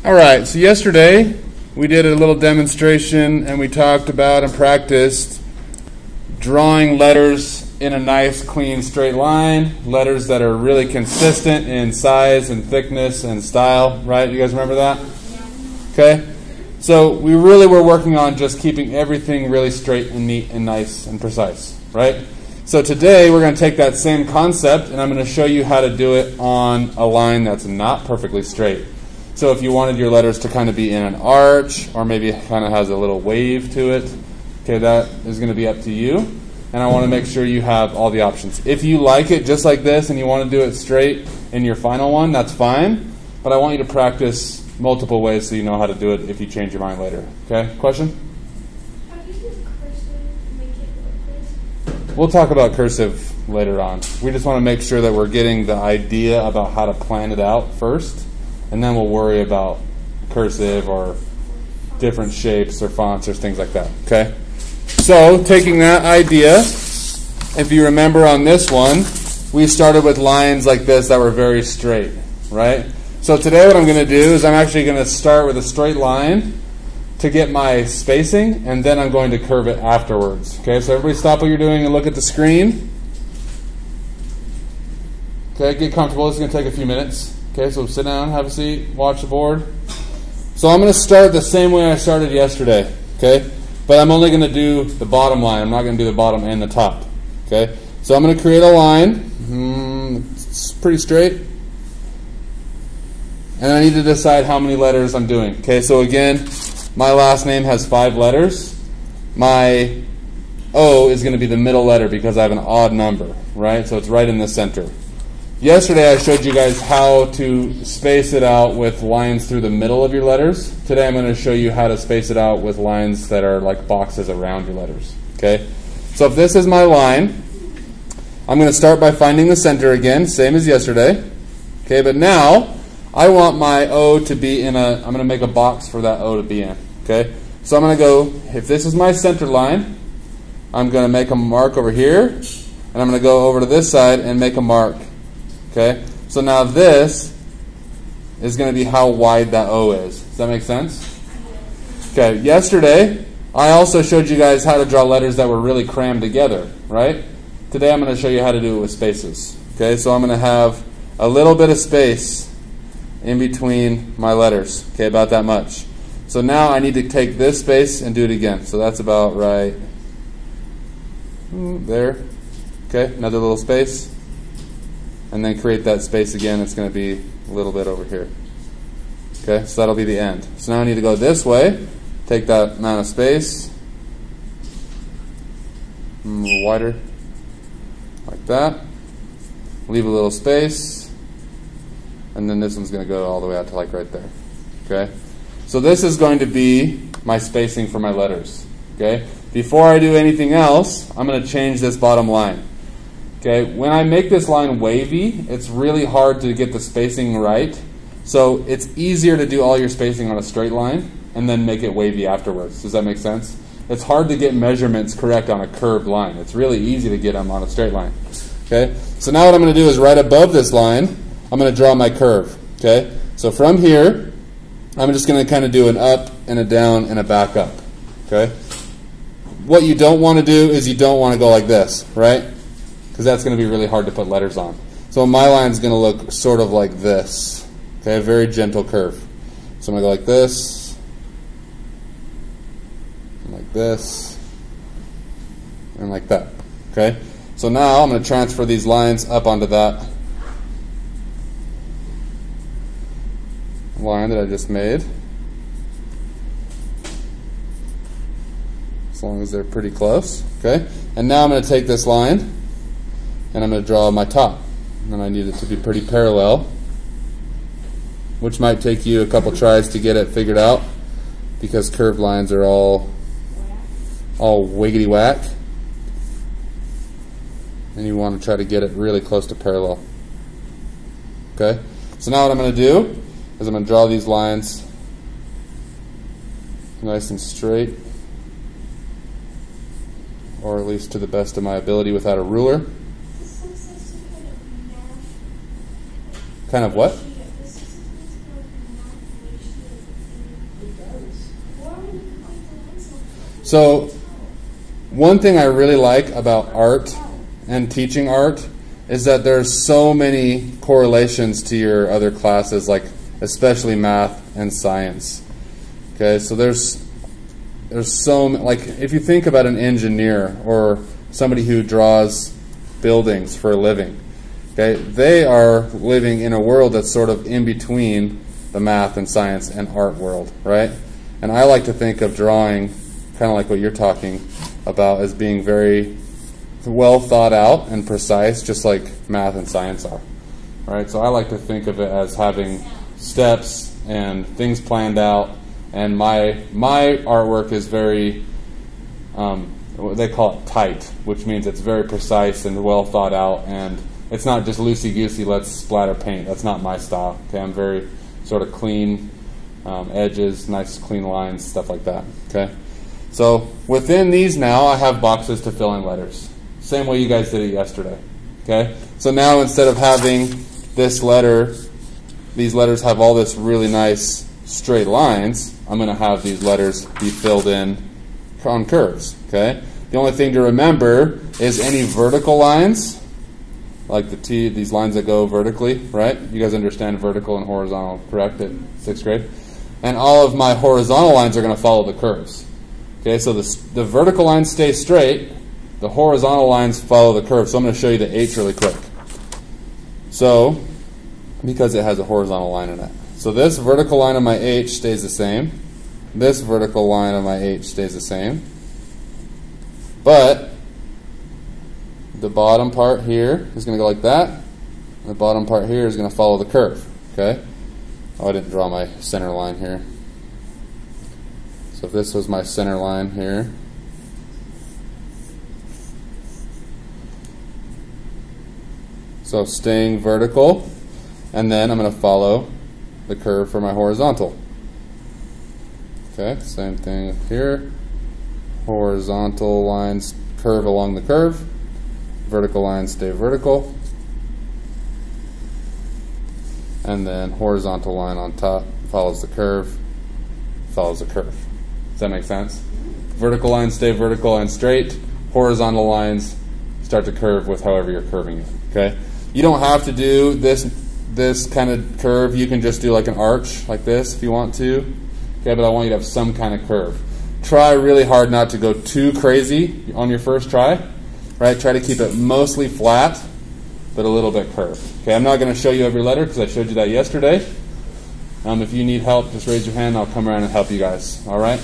All right, so yesterday we did a little demonstration and we talked about and practiced drawing letters in a nice, clean, straight line, letters that are really consistent in size and thickness and style, right? You guys remember that? Okay? So we really were working on just keeping everything really straight and neat and nice and precise, right? So today we're going to take that same concept and I'm going to show you how to do it on a line that's not perfectly straight. So if you wanted your letters to kind of be in an arch, or maybe it kind of has a little wave to it, okay, that is going to be up to you. And I want to make sure you have all the options. If you like it just like this and you want to do it straight in your final one, that's fine. But I want you to practice multiple ways so you know how to do it if you change your mind later. Okay, question? How do you use cursive to make it like this? We'll talk about cursive later on. We just want to make sure that we're getting the idea about how to plan it out first. And then we'll worry about cursive or different shapes or fonts or things like that. Okay? So, taking that idea, if you remember on this one, we started with lines like this that were very straight, right? So today what I'm going to do is I'm actually going to start with a straight line to get my spacing, and then I'm going to curve it afterwards. Okay, so everybody stop what you're doing and look at the screen. Okay, get comfortable. This is going to take a few minutes. Okay, so sit down, have a seat, watch the board. So I'm going to start the same way I started yesterday, okay? But I'm only going to do the bottom line. I'm not going to do the bottom and the top, okay? So I'm going to create a line. It's pretty straight. And I need to decide how many letters I'm doing. Okay, so again, my last name has 5 letters. My O is going to be the middle letter because I have an odd number, right? So it's right in the center. Yesterday I showed you guys how to space it out with lines through the middle of your letters. Today I'm going to show you how to space it out with lines that are like boxes around your letters. Okay? So if this is my line, I'm going to start by finding the center again, same as yesterday. Okay, but now I want my O to be in a, I'm going to make a box for that O to be in. Okay? So I'm going to go, if this is my center line, I'm going to make a mark over here, and I'm going to go over to this side and make a mark. Okay, so now this is going to be how wide that O is. Does that make sense? Okay, yesterday I also showed you guys how to draw letters that were really crammed together, right? Today I'm going to show you how to do it with spaces. Okay, so I'm going to have a little bit of space in between my letters. Okay, about that much. So now I need to take this space and do it again. So that's about right there. Okay, another little space. And then create that space again. It's going to be a little bit over here. Okay, so that'll be the end. So now I need to go this way, take that amount of space, a little wider, like that, leave a little space, and then this one's going to go all the way out to like right there. Okay, so this is going to be my spacing for my letters. Okay, before I do anything else, I'm going to change this bottom line. Okay, when I make this line wavy, it's really hard to get the spacing right. So it's easier to do all your spacing on a straight line and then make it wavy afterwards. Does that make sense? It's hard to get measurements correct on a curved line. It's really easy to get them on a straight line. Okay, so now what I'm going to do is right above this line, I'm going to draw my curve. Okay, so from here, I'm just going to kind of do an up and a down and a back up. Okay, what you don't want to do is you don't want to go like this, right? Because that's going to be really hard to put letters on. So my line is going to look sort of like this. Okay, a very gentle curve. So I'm going to go like this, and like this, and like that. Okay, so now I'm going to transfer these lines up onto that line that I just made. As long as they're pretty close. Okay, and now I'm going to take this line and I'm going to draw my top. And I need it to be pretty parallel, which might take you a couple tries to get it figured out because curved lines are all wiggity whack. And you want to try to get it really close to parallel. Okay? So now what I'm going to do is I'm going to draw these lines nice and straight, or at least to the best of my ability without a ruler. Kind of what? So one thing I really like about art and teaching art is that there's so many correlations to your other classes, like especially math and science. Okay, so there's so like if you think about an engineer or somebody who draws buildings for a living, okay, they are living in a world that's sort of in between the math and science and art world, right? And I like to think of drawing kind of like what you're talking about as being very well thought out and precise, just like math and science are, right? So I like to think of it as having steps and things planned out. And my artwork is very, they call it tight, which means it's very precise and well thought out, and it's not just loosey-goosey, let's splatter paint. That's not my style. Okay, I'm very sort of clean edges, nice clean lines, stuff like that. Okay, so within these now, I have boxes to fill in letters. Same way you guys did it yesterday. Okay, so now instead of having this letter, these letters have all this really nice straight lines, I'm going to have these letters be filled in on curves. Okay, the only thing to remember is any vertical lines, like the T, these lines that go vertically, right? You guys understand vertical and horizontal, correct, at 6th grade? And all of my horizontal lines are going to follow the curves. Okay, so the vertical lines stay straight, the horizontal lines follow the curve. So I'm going to show you the H really quick. So, because it has a horizontal line in it. So this vertical line of my H stays the same. This vertical line of my H stays the same. But the bottom part here is going to go like that. And the bottom part here is going to follow the curve. Okay? Oh, I didn't draw my center line here. So if this was my center line here, so staying vertical, and then I'm going to follow the curve for my horizontal. Okay, same thing here. Horizontal lines curve along the curve. Vertical lines stay vertical. And then horizontal line on top follows the curve, follows the curve. Does that make sense? Vertical lines stay vertical and straight. Horizontal lines start to curve with however you're curving it. Okay? You don't have to do this kind of curve. You can just do like an arch like this if you want to. Okay, but I want you to have some kind of curve. Try really hard not to go too crazy on your first try. Right? Try to keep it mostly flat, but a little bit curved. Okay, I'm not going to show you every letter because I showed you that yesterday. If you need help, just raise your hand. I'll come around and help you guys. All right?